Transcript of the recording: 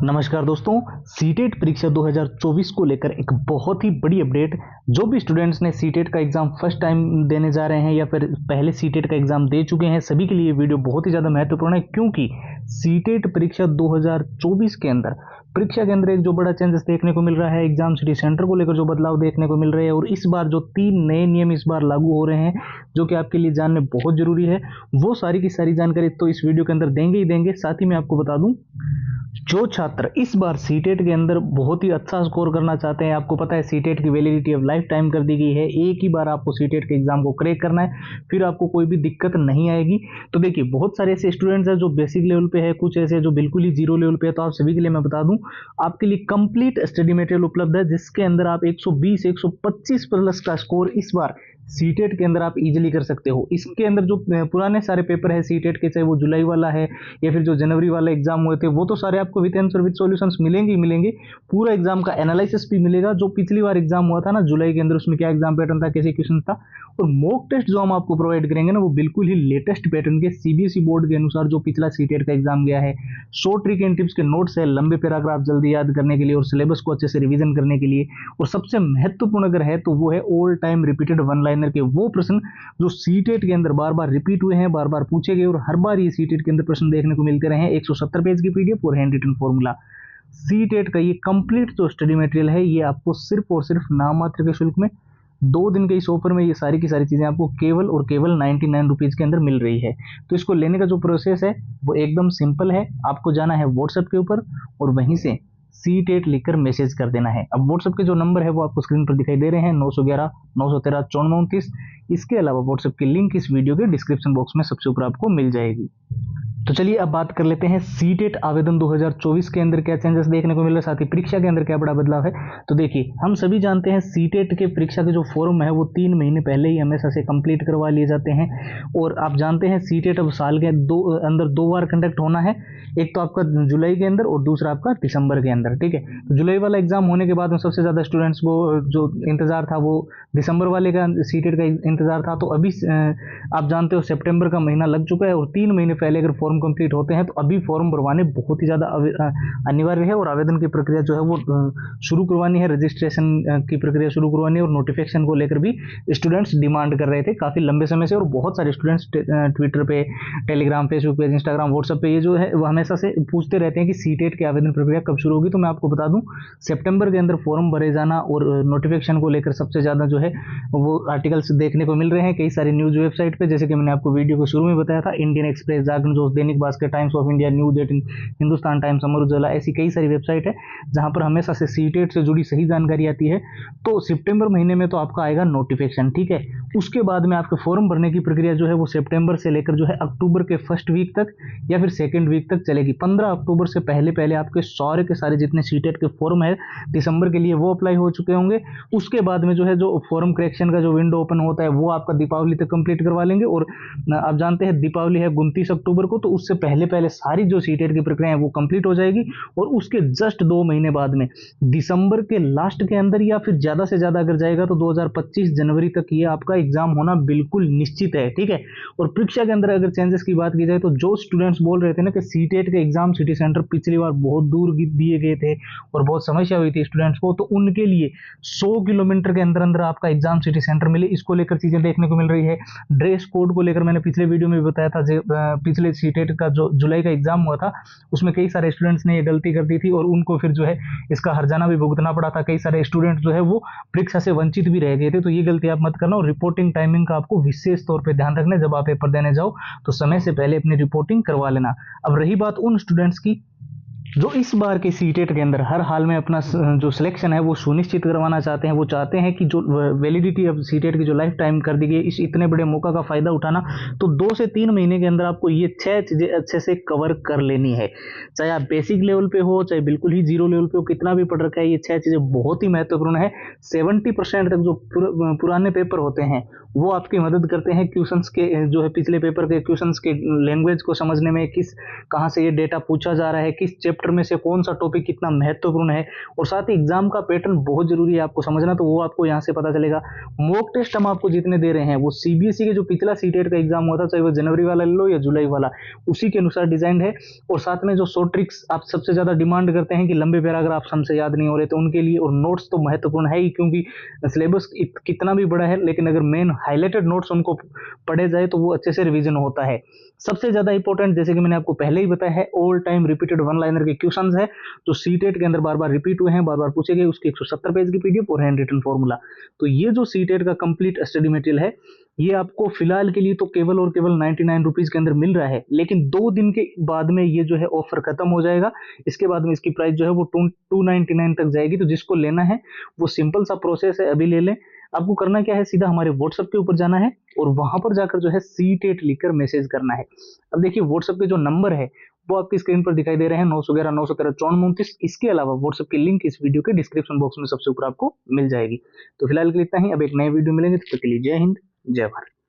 नमस्कार दोस्तों, सीटेट परीक्षा 2024 को लेकर एक बहुत ही बड़ी अपडेट। जो भी स्टूडेंट्स ने सीटेट का एग्जाम फर्स्ट टाइम देने जा रहे हैं या फिर पहले सीटेट का एग्जाम दे चुके हैं, सभी के लिए ये वीडियो बहुत ही ज़्यादा महत्वपूर्ण है, क्योंकि सीटेट परीक्षा 2024 के अंदर परीक्षा के अंदर एक जो बड़ा चेंजेस देखने को मिल रहा है, एग्जाम सिटी सेंटर को लेकर जो बदलाव देखने को मिल रहे हैं, और इस बार जो 3 नए नियम इस बार लागू हो रहे हैं जो कि आपके लिए जानने बहुत जरूरी है, वो सारी की सारी जानकारी तो इस वीडियो के अंदर देंगे ही देंगे। साथ ही मैं आपको बता दूं, जो छात्र इस बार सीटेट के अंदर बहुत ही अच्छा स्कोर करना चाहते हैं, आपको पता है सीटेट की वैलिडिटी अब लाइफ टाइम कर दी गई है, एक ही बार आपको सीटेट के एग्जाम को क्रैक करना है, फिर आपको कोई भी दिक्कत नहीं आएगी। तो देखिए, बहुत सारे ऐसे स्टूडेंट्स हैं जो बेसिक लेवल पे है, कुछ ऐसे जो बिल्कुल ही जीरो लेवल पे है। तो आप सभी के लिए मैं बता दूं, आपके लिए कंप्लीट स्टडी मटेरियल उपलब्ध है, जिसके अंदर आप 120 125 प्लस का स्कोर इस बार सीटेट के अंदर आप इजीली कर सकते हो। इसके अंदर जो पुराने सारे पेपर है सीटेट के, चाहे वो जुलाई वाला है या फिर जो जनवरी वाला एग्जाम हुए थे, वो तो सारे आपको विद आंसर विद सॉल्यूशंस मिलेंगे ही मिलेंगे। पूरा एग्जाम का एनालिसिस भी मिलेगा। जो पिछली बार एग्जाम हुआ था ना जुलाई के अंदर, उसमें क्या एग्जाम पैटर्न था, कैसे क्वेश्चन था, और मॉक टेस्ट जो हम आपको प्रोवाइड करेंगे ना, वो बिल्कुल ही लेटेस्ट पैटर्न के सीबीएसई बोर्ड के अनुसार जो पिछला सीटेट का एग्जाम गया है। शॉर्ट ट्रिक एंड टिप्स के नोट्स है, लंबे पैराग्राफ जल्दी याद करने के लिए और सिलेबस को अच्छे से रिवीजन करने के लिए। और सबसे महत्वपूर्ण अगर है तो वो है all time repeated one liner के वो प्रश्न जो सीटेट के अंदर बार बार रिपीट हुए हैं, बार बार पूछे गए, और हर बार ये सीटेट के अंदर प्रश्न देखने को मिलते रहे हैं। 170 पेज की पीडीएफ और हैंड रिटन फॉर्मूला। सीटेट का ये कंप्लीट जो स्टडी मटेरियल है, ये आपको सिर्फ और सिर्फ नाम मात्र के शुल्क में 2 दिन के इस ऑफर में ये सारी की सारी चीजें आपको केवल और केवल 99 रुपीज के अंदर मिल रही है। तो इसको लेने का जो प्रोसेस है वो एकदम सिंपल है। आपको जाना है व्हाट्सएप के ऊपर और वहीं से सीटेट लिखकर मैसेज कर देना है। अब व्हाट्सएप के जो नंबर है वो आपको स्क्रीन पर दिखाई दे रहे हैं, 911 913 5429। इसके अलावा व्हाट्सएप की लिंक इस वीडियो के डिस्क्रिप्शन बॉक्स में सबसे ऊपर आपको मिल जाएगी। तो चलिए अब बात कर लेते हैं सीटेट आवेदन 2024 के अंदर क्या चेंजेस देखने को मिल रहे हैं, साथ ही परीक्षा के अंदर क्या बड़ा बदलाव है। तो देखिए, हम सभी जानते हैं सीटेट के परीक्षा के जो फॉर्म है वो 3 महीने पहले ही हमेशा से कंप्लीट करवा लिए जाते हैं। और आप जानते हैं सीटेट अब साल के अंदर 2 बार कंडक्ट होना है, एक तो आपका जुलाई के अंदर और दूसरा आपका दिसंबर के अंदर। ठीक है, तो जुलाई वाला एग्जाम होने के बाद में सबसे ज्यादा स्टूडेंट्स को जो इंतजार था वो दिसंबर वाले का सीटेट का इंतजार था। तो अभी आप जानते हो सितंबर का महीना लग चुका है, और 3 महीने पहले अगर फॉर्म कंप्लीट होते हैं तो अभी फॉर्म भरवाने बहुत ही ज़्यादा अनिवार्य है। और आवेदन की प्रक्रिया जो है वो शुरू करवानी है, रजिस्ट्रेशन की प्रक्रिया शुरू करवानी है, और नोटिफिकेशन को लेकर भी स्टूडेंट्स डिमांड कर रहे थे काफ़ी लंबे समय से। और बहुत सारे स्टूडेंट्स ट्विटर पे, टेलीग्राम, फेसबुक पे, इंस्टाग्राम, व्हाट्सएप पे ये जो है वो हमेशा से पूछते रहते हैं कि सीटेट की आवेदन प्रक्रिया कब शुरू होगी। तो मैं आपको बता दूं, सितंबर के अंदर फॉर्म भरे जाना और नोटिफिकेशन को लेकर सबसे ज़्यादा जो है वो आर्टिकल्स देखने को मिल रहे हैं कई सारे न्यूज़ वेबसाइट पे। जैसे कि मैंने आपको वीडियो को शुरू में बताया था, Indian express, Jagran Josh, Dainik Bhaskar, Times of India, News 18, Hindustan Times, Amar Ujala, ऐसी कई सारी वेबसाइट है जहां पर हमेशा से सीटेट से जुड़ी सही जानकारी आती है। तो सितंबर महीने में तो आपका आएगा नोटिफिकेशन। ठीक है, उसके बाद में आपके फॉर्म भरने की प्रक्रिया जो है वो सितंबर से लेकर जो है अक्टूबर के फर्स्ट वीक तक या फिर सेकेंड वीक तक चलेगी। 15 अक्टूबर से पहले पहले आपके सारे के सारे जितने सीटेट के फॉर्म है दिसंबर के लिए वो अप्लाई हो चुके होंगे। उसके बाद में जो है जो फॉर्म करेक्शन का जो विंडो ओपन होता है वो आपका दीपावली तक कंप्लीट करवा लेंगे। और आप जानते हैं दीपावली है 29 अक्टूबर को, तो उससे पहले पहले सारी जो सीटेट की प्रक्रिया है वो कंप्लीट हो जाएगी। और उसके जस्ट 2 महीने बाद में दिसंबर के लास्ट के अंदर या फिर ज्यादा से ज्यादा अगर जाएगा तो 2025 जनवरी तक ये आपका एग्जाम होना बिल्कुल निश्चित है। ठीक है, और परीक्षा के अंदर अगर चेंजेस की बात की जाए तो जो स्टूडेंट्स बोल रहे थे ना कि सीटेट के एग्जाम सिटी सेंटर पिछली बार बहुत दूर दिए गए थे और बहुत समस्या हुई थी स्टूडेंट्स को, तो उनके लिए 100 किलोमीटर के अंदर अंदर आपका एग्जाम सिटी सेंटर मिले, इसको लेकर चीजें देखने को मिल रही है। ड्रेस कोड को लेकर मैंने पिछले वीडियो में भी बताया था, पिछले सीटेट का जो जुलाई का एग्जाम हुआ था उसमें कई सारे स्टूडेंट्स ने ये गलती कर दी थी और उनको फिर जो है इसका हर्जाना भी भुगतना पड़ा था। कई सारे स्टूडेंट जो है वो परीक्षा से वंचित भी रह गए थे। तो ये गलती आप मत करना, और रिपोर्टिंग टाइमिंग का आपको विशेष तौर पे ध्यान रखना। जब आप पेपर देने जाओ तो समय से पहले अपनी रिपोर्टिंग करवा लेना। अब रही बात उन स्टूडेंट्स की जो इस बार के सीटेट के अंदर हर हाल में अपना जो सिलेक्शन है वो सुनिश्चित करवाना चाहते हैं, वो चाहते हैं कि जो वैलिडिटी अब सीटेट की जो लाइफ टाइम कर दी गई, इस इतने बड़े मौका का फायदा उठाना, तो 2 से 3 महीने के अंदर आपको ये 6 चीजें अच्छे से कवर कर लेनी है। चाहे आप बेसिक लेवल पे हो, चाहे बिल्कुल ही जीरो लेवल पे हो, कितना भी पढ़ रखा है, ये 6 चीजें बहुत ही महत्वपूर्ण है। 70% तक जो पुराने पेपर होते हैं वो आपकी मदद करते हैं क्वेश्चंस के जो है पिछले पेपर के क्वेश्चंस के लैंग्वेज को समझने में, कहाँ से ये डेटा पूछा जा रहा है, किस चैप्टर में से कौन सा टॉपिक कितना महत्वपूर्ण है, और साथ ही एग्जाम का पैटर्न बहुत जरूरी है आपको समझना, तो वो आपको यहाँ से पता चलेगा। मॉक टेस्ट हम आपको जितने दे रहे हैं वो सीबीएसई के जो पिछला सीटेट का एग्जाम हुआ था, चाहे वो जनवरी वाला ले लो या जुलाई वाला, उसी के अनुसार डिजाइन है। और साथ में जो शॉर्ट ट्रिक्स आप सबसे ज्यादा डिमांड करते हैं कि लंबे पैराग्राफ हमसे याद नहीं हो रहे, तो उनके लिए, और नोट्स तो महत्वपूर्ण है ही, क्योंकि सिलेबस कितना भी बड़ा है लेकिन अगर मेन हाईलाइटेड नोट्स उनको पढ़े जाए तो वो अच्छे से रिवीजन होता है। सबसे ज्यादा इंपॉर्टेंट, जैसे कि मैंने आपको पहले ही बताया है, all time repeated one liner के क्वेश्चंस है जो सीटेट के अंदर बार बार रिपीट हुए हैं, बार बार पूछे गए, उसके 170 पेज की पीडीएफ और हैंड रिटन फॉर्मूला। तो ये जो सीटेट का कंप्लीट स्टडी मटेरियल है, ये आपको फिलहाल के लिए तो केवल और केवल 99 रुपीज के अंदर मिल रहा है, लेकिन 2 दिन के बाद में ये जो है ऑफर खत्म हो जाएगा। इसके बाद में इसकी प्राइस जो है वो 299 तक जाएगी। तो जिसको लेना है वो सिंपल सा प्रोसेस है, अभी ले लें। आपको करना क्या है, सीधा हमारे व्हाट्सएप के ऊपर जाना है और वहां पर जाकर जो है सीटेट लिखकर मैसेज करना है। अब देखिए व्हाट्सएप के जो नंबर है वो आपकी स्क्रीन पर दिखाई दे रहे हैं, 911 913 5429। इसके अलावा व्हाट्सएप की लिंक इस वीडियो के डिस्क्रिप्शन बॉक्स में सबसे ऊपर आपको मिल जाएगी। तो फिलहाल के लिए इतना ही, अब एक नए वीडियो मिलेंगे, तब तक के लिए जय हिंद, जय भारत।